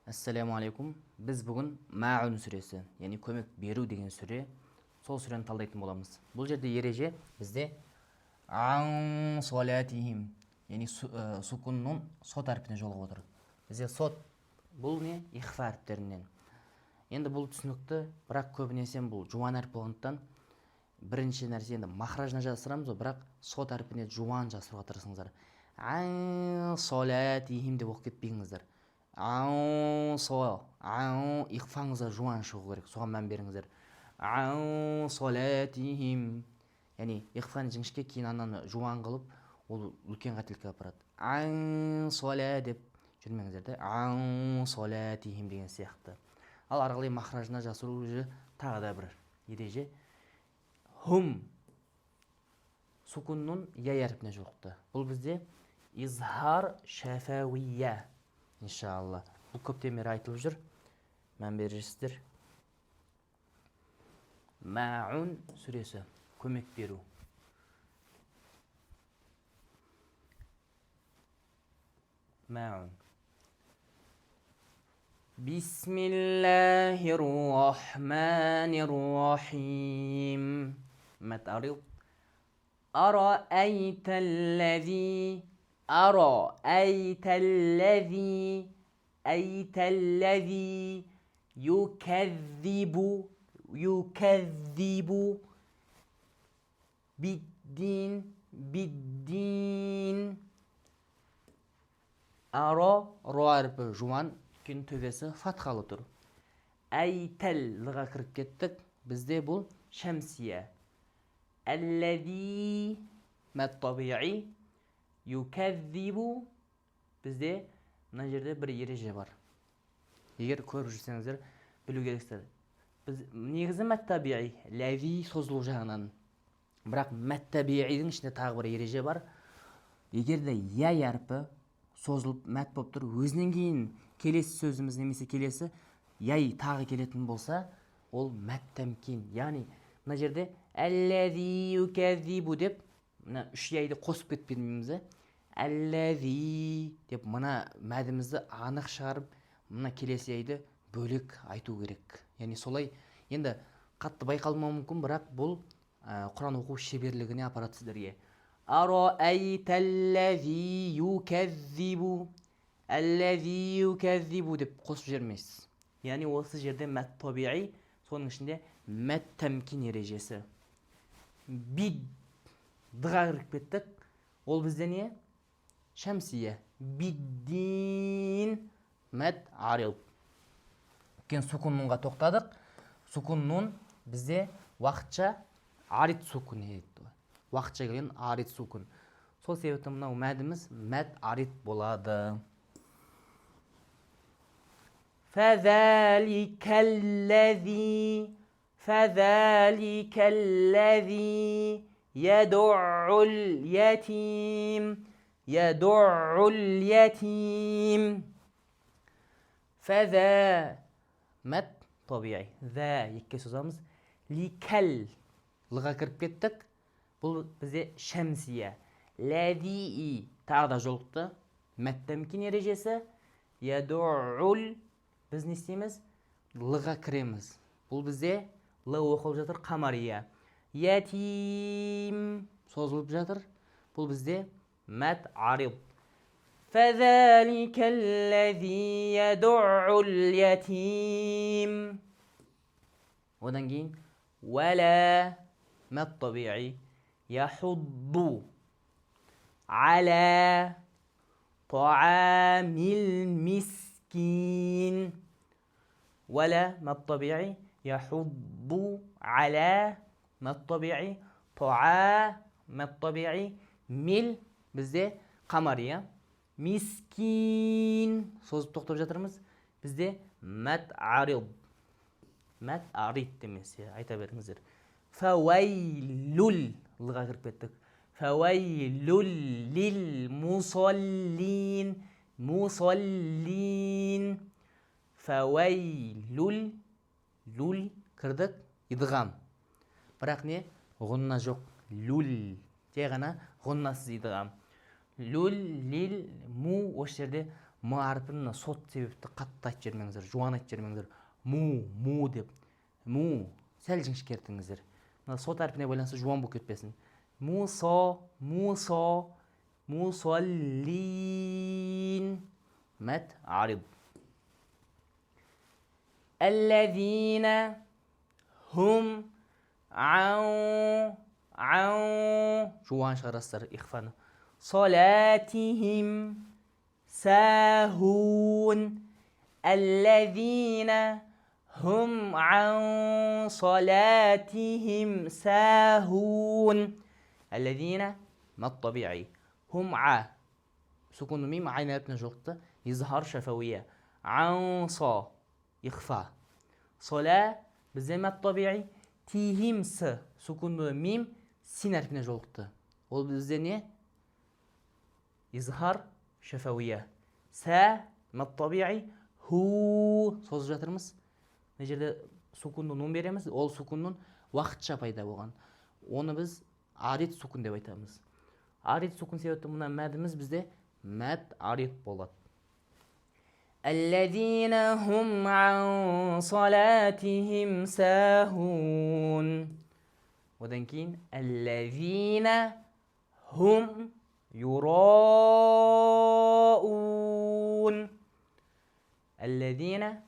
Ассаламу алейкум. Біз бүгін Маун сүресі, яғни көмек беру деген сүре, сол сүрені талдайтын боламыз. Бұл жерде ереже бізде ан солатихим, яғни сукунның сот әрпіне жолығып отыр. Бізде сот бұл не? Ихфа әріптерінен. Енді бұл түсінікті, бірақ көбінесе бұл жуан әріп болғандықтан бірінші нәрсе енді махражына жасырамыз, бірақ сот әрпіне жуан жасыруға тырысыңыздар. Ан солатихим деп оқып кетпеңіздер. Иқфаңызға жуан шығу керек, соған мән беріңіздер. Солатихим, яғни иқфаны жіңішке, кейін ананы жуан қылып, ол үлкен қателікке апарады. Сола деп жүрмеңіздер де, солатихим деген сияқты. Ал арғылай махражына жасыру тағы да бір ереже. Хум сукунның яй әрпіне жолықты. Бұл бізде изхар шафауия. Иншалла. Бұл көптен бері айтылып жүр. Мән бересіздер. Маун сүресі. Көмек беру. Маун. Бисмиллахир-рахманир-рахим. Матарил. أرأيت الذي يكذب بالدين أرى رارب جوان كن төбесі фатхалы тұр. Әйтәл лыға кіріп кеттік. Бізде бұл шәмсия. Әлләзи мәт табиғи юкәззибу. Бізде мына жерде бір ереже бар. Егер көріп жүрсеңіздер, білу керексіздер. Біз негізі мәт табиғи, ләзи созылу жағынан. Бірақ мәт табиғидің ішінде тағы бір ереже бар. Егер де яй әрпі созылып мәт болып тұр, өзінен кейін келесі сөзіміз немесе келесі яй тағы келетін болса, ол мәт тәмкин. Яғни мына жерде әлләзи юкәззибу деп мына үш яйды қосып кетпейміз. Әлләзи деп мына мәдімізді анық шығарып, мына келесі яйды бөлек айту керек. Яғни солай енді қатты байқалмауы мүмкін, бірақ бұл Құран оқу шеберлігіне апарады сіздерге. Ароәйтәлләзи юкәззибу. Әлләзи юкәззибу деп қосып жермейсіз. Яғни осы жерде мәт табиғи, соның ішінде мәт тәмкин ережесі. Бид дыға кіріп кеттік. Ол бізде не? Шәмсия. Биддин мәт арил. Кен сукуннунға тоқтадық. Сукуннун бізде уақытша арит сукун еді. Уақытша келген арит сукун. Сол себепті мынау мәдіміз мәт арит болады. فذلك الذي يدع اليتيم فذا مت طبيعي. ذا екке созамыз. Ликәл лыға кіріп кеттік. Бұл бізде шәмсия. Ләди тағы да жолықты. Мәт тәмкин ережесі. Ядуул біз не істейміз? Лыға кіреміз. Бұл бізде лы оқылып жатыр. Қамария. Ятим созылып жатыр. Бұл бізде мәт ариб. فذلك الذي يدع اليتيم. одан кейін ولا مت طبيعي يحض على طعام المسكين. ولا مت طبيعي يحض على مت طبيعي طعام مت طبيعي مل бізде қамария. Мискин созып тоқтап жатырмыз. Бізде мәт арид. Мәт арид демесе айта беріңіздер. Фауайлул лыға кіріп кеттік. Фауайлул лил мусаллин. Мусаллин. Фауайлул лул кірдік. Идғам. Бірақ не? Ғұнна жоқ. Лул. Те ғана ғұннасыз идғам. Люл, лил, му осы жерде м әрпін сот себепті қатты айтып жібермеңіздер, жуан айтып жібермеңіздер. Му деп. Му сәл жіңішкертіңіздер. Мына сот әрпіне байланысты жуан болып кетпесін. Мусаллин. Мәд арид. Әлләзина хум жуан шығарасыздар ихфаны. Салатихим сахун. Әлләзина хум салатихим сахун. Әлләзина мад табиғи. Хум سكون ميم عين ابن جوقت يظهر شفوية. صا إخفاء. صلاة بالزمن الطبيعي تيهم سكون ميم سين ابن جوقت وبالزنية يظهر شفوية. ما الطبيعي هو صوت жатырмыз. Нежерде сукунды нун береміз, ол сукунның уақытша пайда болған. Оны біз арид сукун деп айтамыз. Арид сукун себепті мына мәдіміз бізде мәд арид болады. Әлләзина хум ан салатихим сахун. Одан кейін әлләзина хум юраун. Әлләзина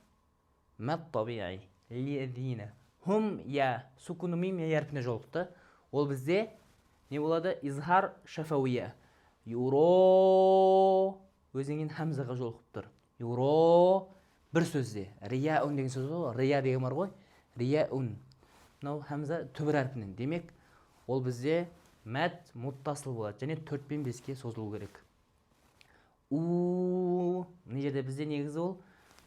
мәд табиғи. Әлләзина хум я сукуну мим я әрпіне жолықты. Ол бізде не болады? Изхар шафауия. Юро өзінен хамзаға жолығып тұр. Юро бір сөзде. Рияун деген сөз бар. Рия деген бар ғой. Рияун. Мынау хамза түбір әрпінен. Демек, ол бізде мәд мұттасыл болады. Және 4 пен 5-ке созылу керек. Не жерде бізде негізі ол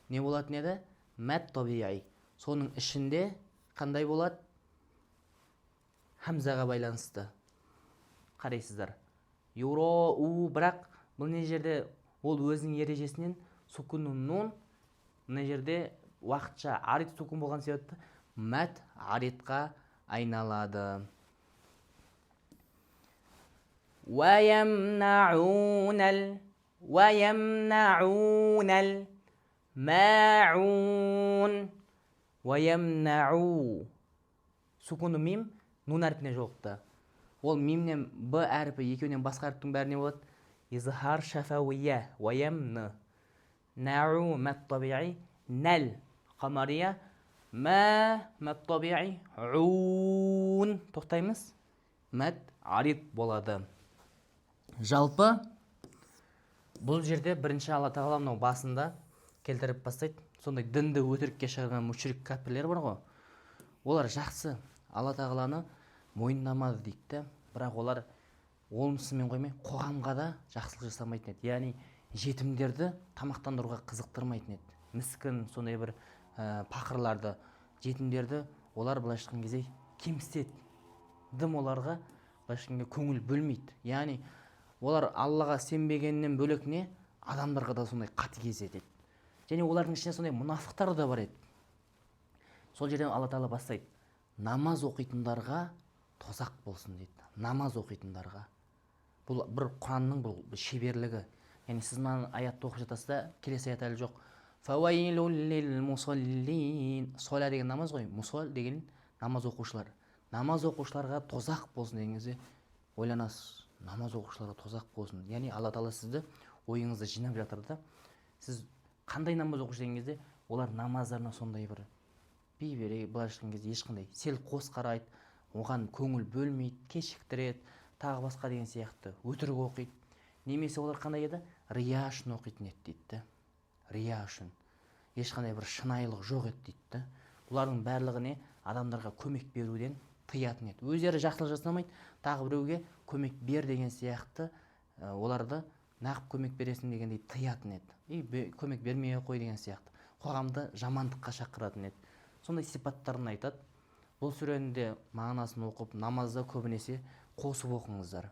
не болатын еді? Мәд табиғи. Соның ішінде қандай болады? Хамзаға байланысты. Қарайсыздар. Юро бірақ бұл не жерде ол өзінің ережесінен сукунның нун не жерде уақытша арид сукун болған себепті мәд аридқа айналады. وَيَمْنَعُونَ مَاعُونَ. وَيَمْنَعُ сукунның мим нун әрпіне жолықты. Ол мимнен б әрпі екеуінен басқа әріптің бәріне болады. Изхар шафауия. Ваямны. Нау мәд табиғи. Нәл қамария. Мәд табиғи. Уун. Тоқтаймыз. Мәд арид болады. Жалпы бұл жерде бірінші Алла тағала мынау басында келтіріп бастайды. Сондай дінді өтірікке шығарған мүшрик кәпірлер бар ғой. Олар жақсы Алла тағаланы мойындамады дейді. Бірақ олар олмысымен қоймай қоғамға да жақсылық жасамайтын еді. Яғни жетімдерді тамақтандыруға қызықтырмайтын еді. Міскін сондай бір пақырларды, жетімдерді олар былайша айтқан кезде кемсітеді. Дым оларға былайша айтқанда көңіл бөлмейді. Яғни олар Аллаға сенбегеннен бөлек не адамдарға да сондай қатыгез етеді. Және олардың ішінде сондай мұнафықтар да бар еді. Сол жерден Алла тағала бастайды. Намаз оқитындарға тозақ болсын дейді. Намаз оқитындарға. Бұл бір Құранның бұл шеберлігі. Яғни сіз мына аятты оқып жатасыз да, келесі аят әлі жоқ. Фауайлул лил мусаллин. Сола деген намаз ғой. Мусал деген намаз оқушылар. Намаз оқушыларға тозақ болсын дегенде ойланасыз. Намаз оқушыларға тозақ болсын. Яғни Алла тағала сізді ойыңызды жинап жатыр да. Сіз қандай намаз оқушы деген кезде олар намаздарына сондай бір бейберек былайша айтқан кезде ешқандай селқос қарайды, оған көңіл бөлмейді, кешіктіреді, тағы басқа деген сияқты өтірік оқиды. Немесе олар қандай еді? Рия үшін оқитын еді дейді. Рия үшін. Ешқандай бір шынайылық жоқ еді дейді. Бұлардың барлығы адамдарға көмек беруден тыятын еді. Өздері жақсылық жасамайды, тағы біреуге көмек бер деген сияқты оларды нағып көмек бересің дегендей тыятын еді. Көмек бермей қой деген сияқты. Қоғамды жамандыққа шақыратын еді. Сондай сипаттарын айтады. Бұл сүренің де мағынасын оқып, намазда көбінесе қосып оқыңыздар.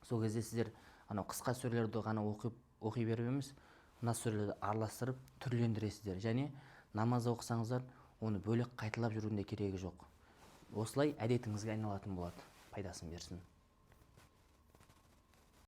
Сол кезде сіздер қысқа сүрелерді ғана оқи беріп емес, мына сүрелерді араластырып түрлендіресіздер. Және намазда оқысаңыздар, оны бөлек қайталап жүрудің де керегі жоқ. Осылай әдетіңізге айналатын болады. Пайдасын берсін.